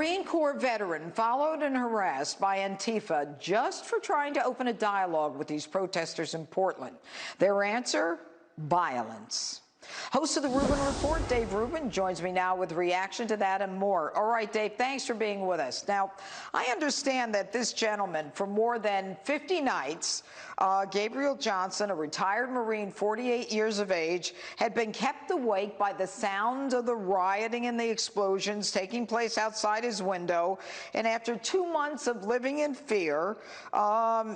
Marine Corps veteran followed and harassed by Antifa just for trying to open a dialogue with these protesters in Portland. Their answer? Violence. Host of the Rubin Report, Dave Rubin, joins me now with reaction to that and more. All right, Dave, thanks for being with us. Now, I understand that this gentleman, for more than 50 nights, Gabriel Johnson, a retired Marine, 48 years of age, had been kept awake by the sound of the rioting and the explosions taking place outside his window. And after 2 months of living in fear,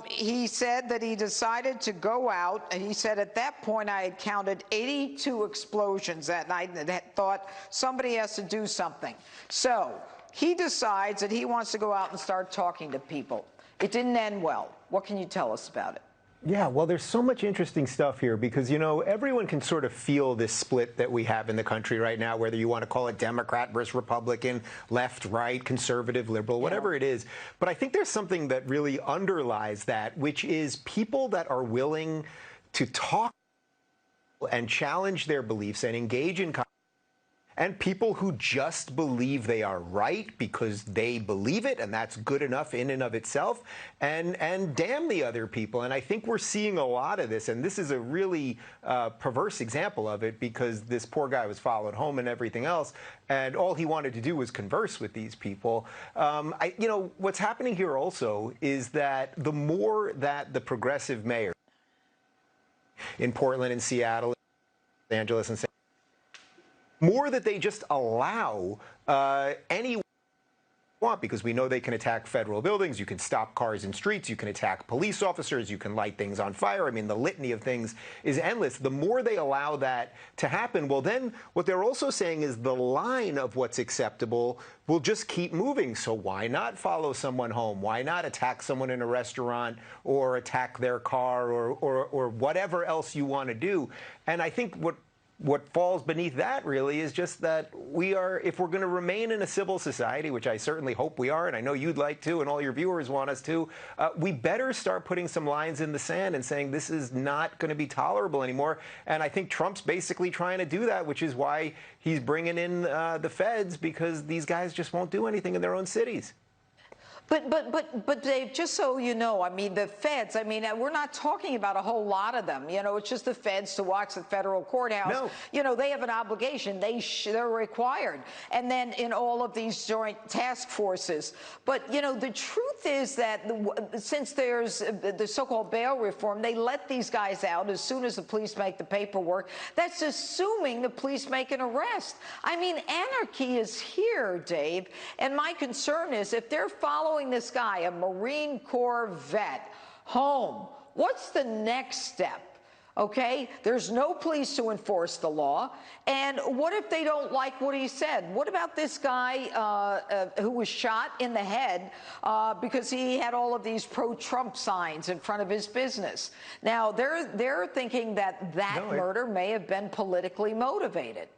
he said that he decided to go out. And he said, at that point, I had counted 82 explosions that night and had thought somebody has to do something. So he decides that he wants to go out and start talking to people. It didn't end well. What can you tell us about it? Yeah, well, there's so much interesting stuff here because, you know, everyone can sort of feel this split that we have in the country right now, whether you want to call it Democrat versus Republican, left, right, conservative, liberal, whatever it is. But I think there's something that really underlies that, which is people that are willing to talk and challenge their beliefs and engage in and people who just believe they are right because they believe it, and that's good enough in and of itself, and damn the other people. And I think we're seeing a lot of this, and this is a really perverse example of it because this poor guy was followed home and everything else, and all he wanted to do was converse with these people. You know, what's happening here also is that the more that the progressive mayor in Portland and Seattle, Los Angeles, and more that they just allow anyone want, because we know they can attack federal buildings, you can stop cars in streets, you can attack police officers, you can light things on fire. I mean, the litany of things is endless. The more they allow that to happen, well, then what they're also saying is the line of what's acceptable will just keep moving. So why not follow someone home? Why not attack someone in a restaurant or attack their car or whatever else you want to do? And I think what falls beneath that really is just that we are, if we're going to remain in a civil society, which I certainly hope we are, and I know you'd like to, and all your viewers want us to, we better start putting some lines in the sand and saying this is not going to be tolerable anymore. And I think Trump's basically trying to do that, which is why he's bringing in the feds, because these guys just won't do anything in their own cities. But Dave, just so you know, I mean, the feds, I mean, we're not talking about a whole lot of them. You know, it's just the feds to watch the federal courthouse. No. You know, they have an obligation. They're required. And then in all of these joint task forces. But, you know, the truth is that since there's the so-called bail reform, they let these guys out as soon as the police make the paperwork. That's assuming the police make an arrest. I mean, anarchy is here, Dave. And my concern is if they're following this guy, a Marine Corps vet, home, what's the next step? Okay, there's no police to enforce the law. And what if they don't like what he said? What about this guy who was shot in the head because he had all of these pro-Trump signs in front of his business? Now, they're thinking that murder may have been politically motivated.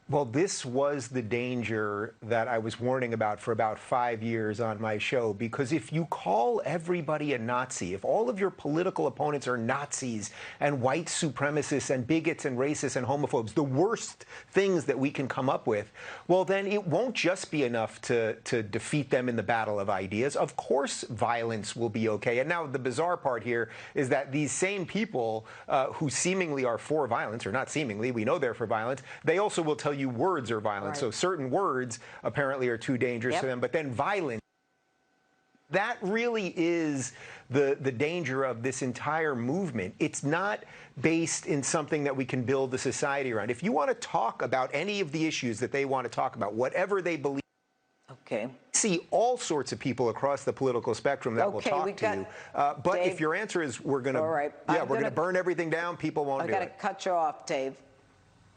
Well, this was the danger that I was warning about for about 5 years on my show, because if you call everybody a Nazi, if all of your political opponents are Nazis and white supremacists and bigots and racists and homophobes, the worst things that we can come up with, well, then it won't just be enough to defeat them in the battle of ideas. Of course, violence will be okay. And now the bizarre part here is that these same people who seemingly are for violence, or not seemingly, we know they're for violence, they also will tell you words are violent. Right. So certain words apparently are too dangerous for them, but then violence. That really is the danger of this entire movement. It's not based in something that we can build a society around. If you want to talk about any of the issues that they want to talk about, whatever they believe, I see all sorts of people across the political spectrum that will talk to you. But Dave, if your answer is we're going to, we're going to burn everything down, people won't do it. I've got to cut you off, Dave.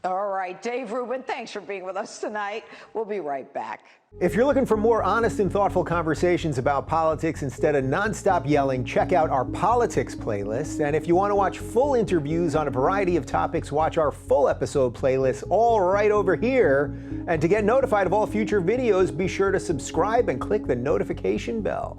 All right, Dave Rubin, thanks for being with us tonight. We'll be right back. If you're looking for more honest and thoughtful conversations about politics instead of nonstop yelling, check out our politics playlist. And if you want to watch full interviews on a variety of topics, watch our full episode playlist, all right over here. And to get notified of all future videos, be sure to subscribe and click the notification bell.